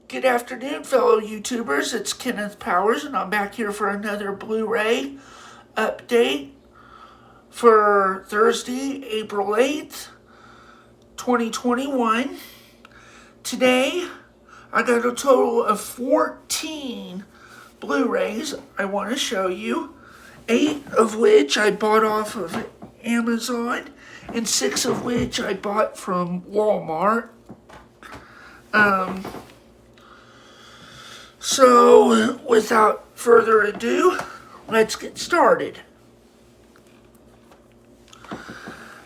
Good afternoon, fellow YouTubers. It's Kenneth Powers, and I'm back here for another Blu-ray update for Thursday, April 8th, 2021. Today, I got a total of 14 Blu-rays I want to show you, 8 of which I bought off of Amazon, and 6 of which I bought from Walmart. So, without further ado, let's get started.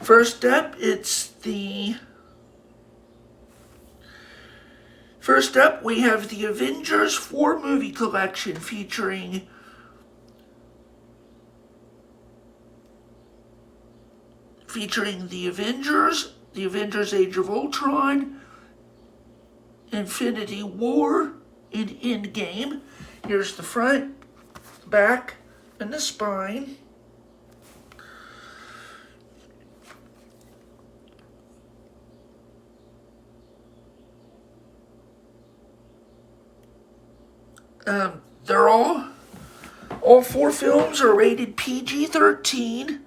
First up, we have the Avengers 4 movie collection featuring the Avengers Age of Ultron, Infinity War, and Endgame. Here's the front, back, and the spine. They're all 4 films are rated PG-13.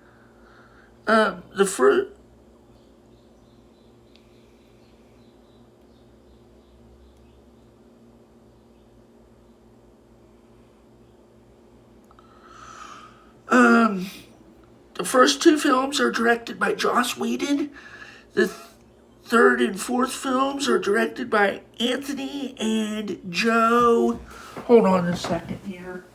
The first The first 2 films are directed by Joss Whedon. The third and fourth films are directed by Anthony and Joe. Hold on a second here.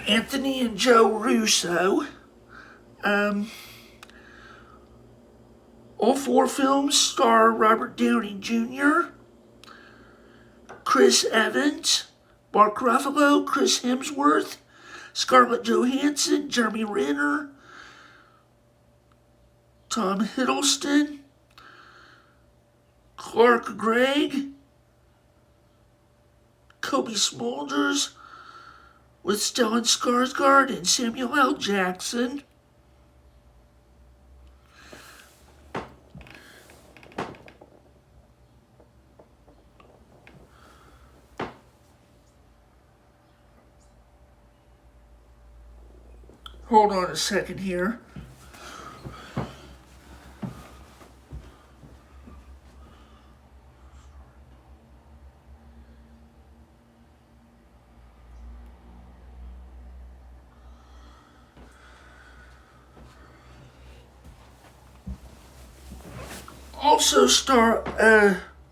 Anthony and Joe Russo. All 4 films star Robert Downey Jr., Chris Evans, Mark Ruffalo, Chris Hemsworth, Scarlett Johansson, Jeremy Renner, Tom Hiddleston, Clark Gregg, Cobie Smulders, with Stellan Skarsgård and Samuel L. Jackson. Hold on a second here.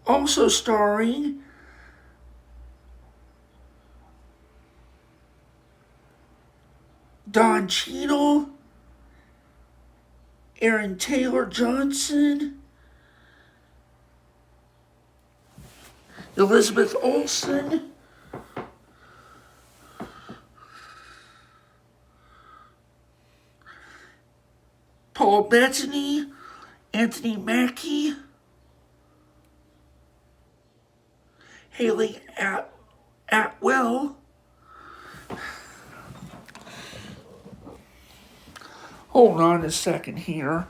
Also starring Don Cheadle, Aaron Taylor Johnson, Elizabeth Olsen, Paul Bettany, Anthony Mackie, Haley Atwell. Hold on a second here.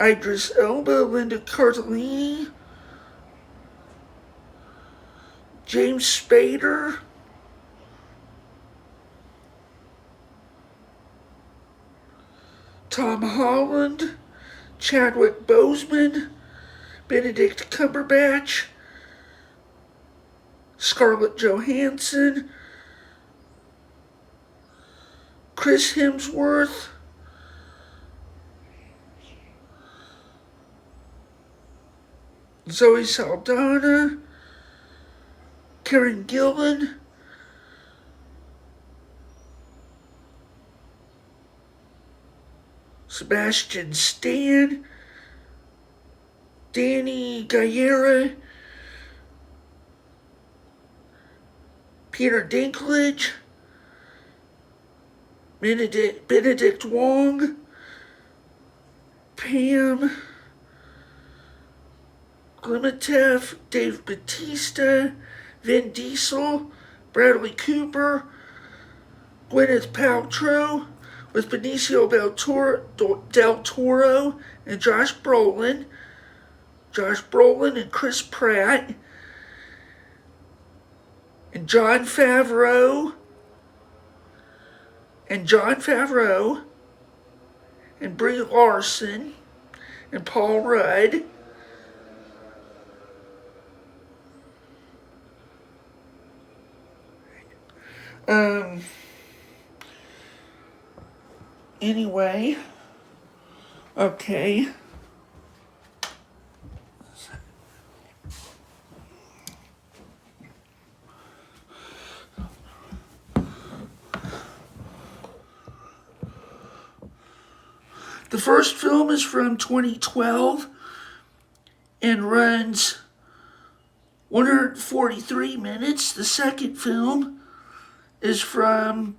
Idris Elba, Linda Cardellini, James Spader, Tom Holland, Chadwick Boseman, Benedict Cumberbatch, Scarlett Johansson, Chris Hemsworth, Zoe Saldana, Karen Gillan, Sebastian Stan, Danny Gallera, Peter Dinklage, Benedict Wong, Pam Clementev, Dave Bautista, Vin Diesel, Bradley Cooper, Gwyneth Paltrow, with Benicio del Toro and Josh Brolin and Chris Pratt, and Jon Favreau, and Brie Larson, and Paul Rudd. Anyway, okay. The first film is from 2012 and runs 143 minutes. The second film is from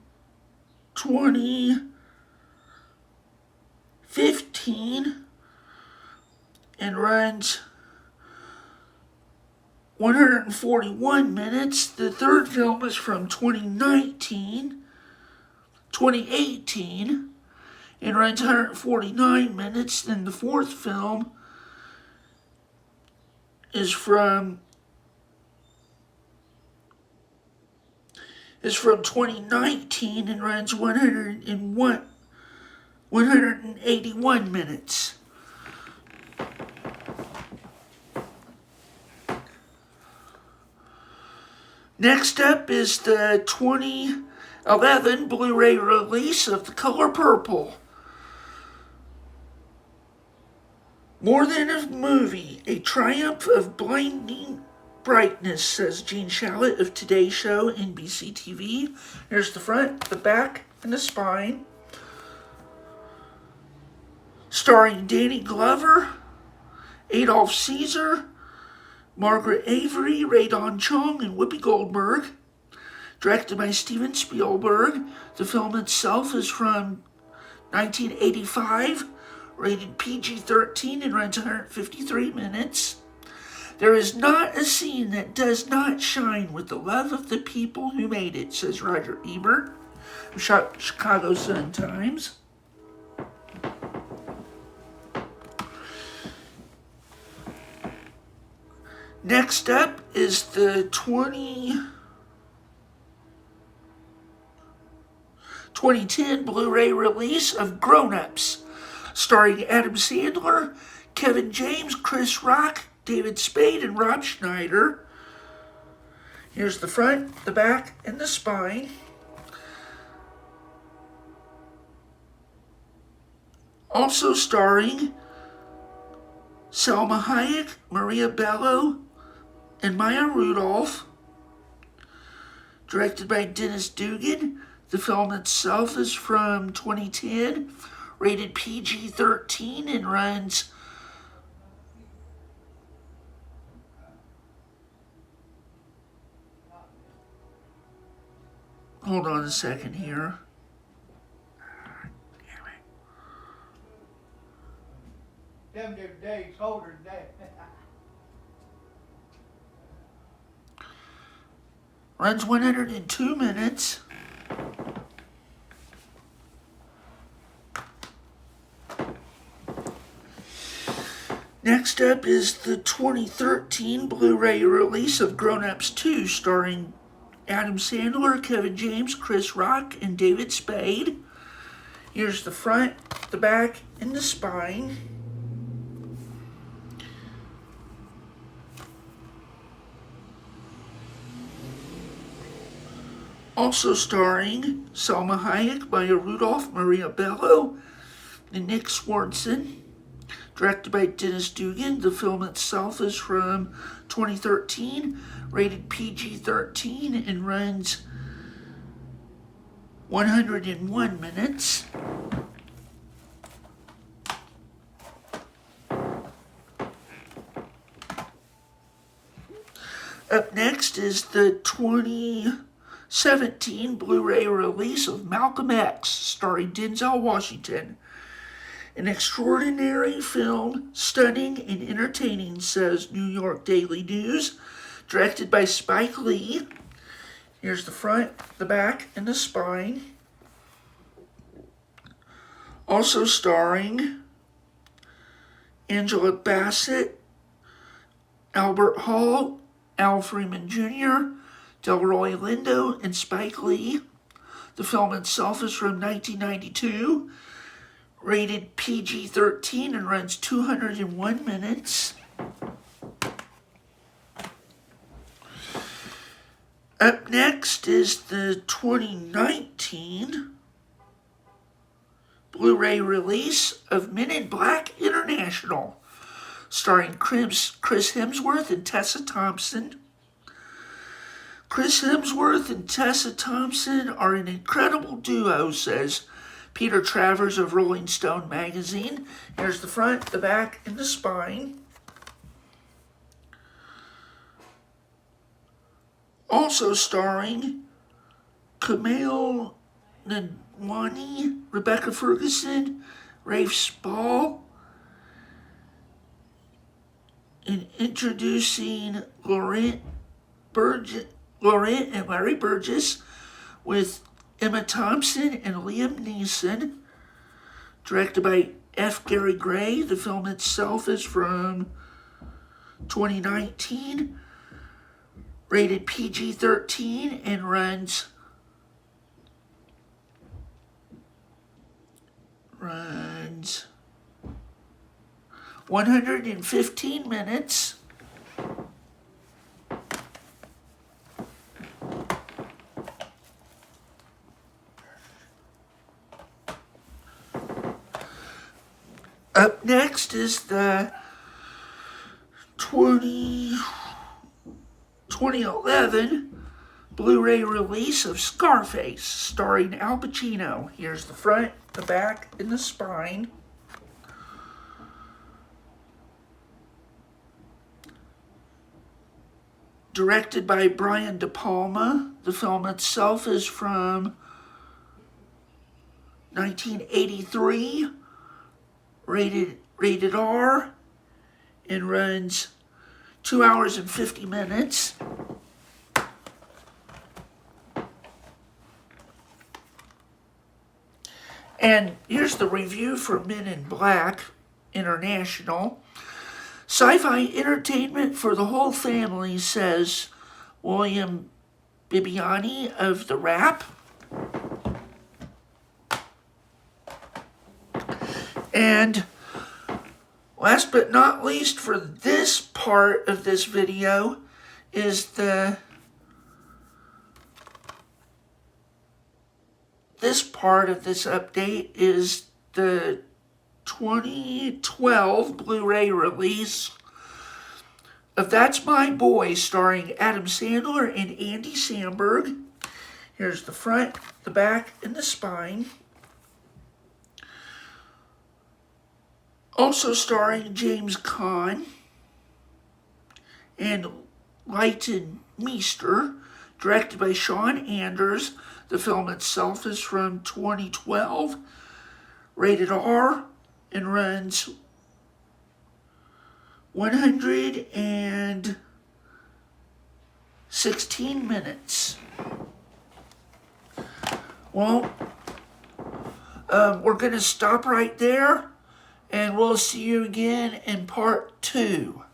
2015 and runs 141 minutes. The third film is from 2018, and runs 149 minutes. Then the fourth film is from 2019 and runs 181 minutes. Next up is the 2011 Blu-ray release of The Color Purple. More than a movie, a triumph of blinding brightness, says Gene Shalit of Today Show, NBC TV. Here's the front, the back, and the spine. Starring Danny Glover, Adolph Caesar, Margaret Avery, Ray Don Chong, and Whoopi Goldberg. Directed by Steven Spielberg. The film itself is from 1985, rated PG-13, and runs 153 minutes. There is not a scene that does not shine with the love of the people who made it, says Roger Ebert of Chicago Sun-Times. Next up is the 2010 Blu-ray release of Grown Ups, starring Adam Sandler, Kevin James, Chris Rock, David Spade, and Rob Schneider. Here's the front, the back, and the spine. Also starring Selma Hayek, Maria Bello, and Maya Rudolph. Directed by Dennis Dugan. The film itself is from 2010, rated PG-13, and runs hold on a second here. Them days older than that. Runs 102 minutes. Next up is the 2013 Blu-ray release of Grown Ups 2, starring Adam Sandler, Kevin James, Chris Rock, and David Spade. Here's the front, the back, and the spine. Also starring Selma Hayek, Maya Rudolph, Maria Bello, and Nick Swardson. Directed by Dennis Dugan. The film itself is from 2013, rated PG-13, and runs 101 minutes. Up next is the 17 Blu-ray release of Malcolm X, starring Denzel Washington. An extraordinary film, stunning and entertaining, says New York Daily News. Directed by Spike Lee. Here's the front, the back, and the spine. Also starring Angela Bassett, Albert Hall, Al Freeman Jr., Delroy Lindo, and Spike Lee. The film itself is from 1992, rated PG-13 and runs 201 minutes. Up next is the 2019 Blu-ray release of Men in Black International, starring Chris Hemsworth and Tessa Thompson. Chris Hemsworth and Tessa Thompson are an incredible duo, says Peter Travers of Rolling Stone magazine. Here's the front, the back, and the spine. Also starring Kumail Nanjiani, Rebecca Ferguson, Rafe Spall, and introducing Laurent and Larry Burgess with Emma Thompson and Liam Neeson. Directed by F. Gary Gray. The film itself is from 2019. Rated PG-13 and runs 115 minutes. Up next is the 2011 Blu-ray release of Scarface, starring Al Pacino. Here's the front, the back, and the spine. Directed by Brian De Palma. The film itself is from 1983, rated R, and runs 2 hours and 50 minutes. And here's the review for Men in Black International. Sci-fi entertainment for the whole family, says William Bibbiani of The Wrap. And last but not least for this part of this video is this part of this update is the 2012 Blu-ray release of That's My Boy, starring Adam Sandler and Andy Samberg. Here's the front, the back, and the spine. Also starring James Caan and Leighton Meester, directed by Sean Anders. The film itself is from 2012, rated R, and runs 116 minutes. Well, we're going to stop right there, and we'll see you again in part 2.